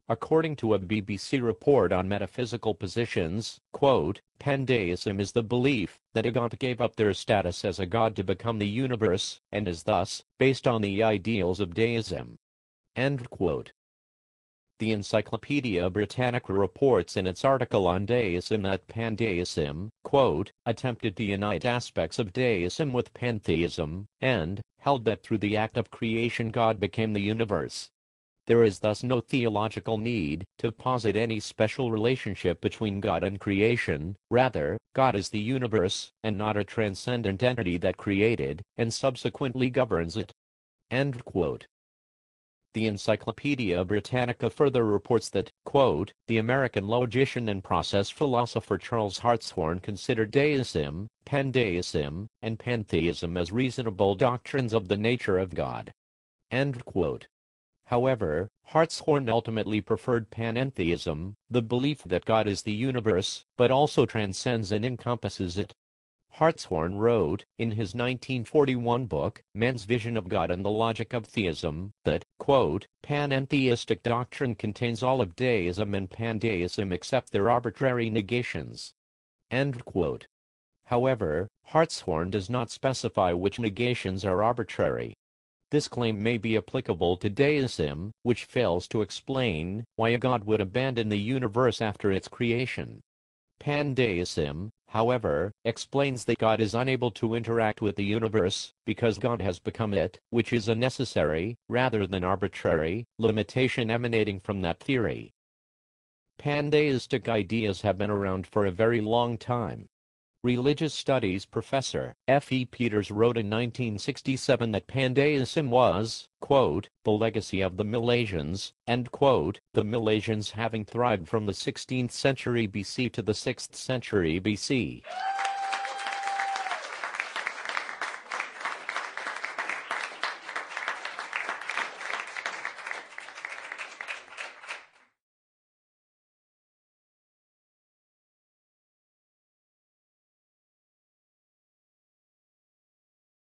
according to a BBC report on metaphysical positions, quote, Pandeism is the belief that a god gave up their status as a god to become the universe, and is thus based on the ideals of deism. End quote. The Encyclopaedia Britannica reports in its article on deism that Pandeism, quote, attempted to unite aspects of deism with pantheism, and held that through the act of creation God became the universe. There is thus no theological need to posit any special relationship between God and creation. Rather, God is the universe, and not a transcendent entity that created and subsequently governs it. End quote. The Encyclopaedia Britannica further reports that, quote, the American logician and process philosopher Charles Hartshorne considered deism, pandeism, and pantheism as reasonable doctrines of the nature of God. End quote. However, Hartshorne ultimately preferred panentheism, the belief that God is the universe, but also transcends and encompasses it. Hartshorne wrote, in his 1941 book, Man's Vision of God and the Logic of Theism, that, quote, panentheistic doctrine contains all of deism and pandeism except their arbitrary negations. End quote. However, Hartshorne does not specify which negations are arbitrary. This claim may be applicable to deism, which fails to explain why a god would abandon the universe after its creation. Pandeism, however, explains that God is unable to interact with the universe because God has become it, which is a necessary, rather than arbitrary, limitation emanating from that theory. Pandeistic ideas have been around for a very long time. Religious studies professor F. E. Peters wrote in 1967 that Pandeism was, quote, the legacy of the Milesians, end quote, the Milesians having thrived from the 16th century BC to the 6th century BC.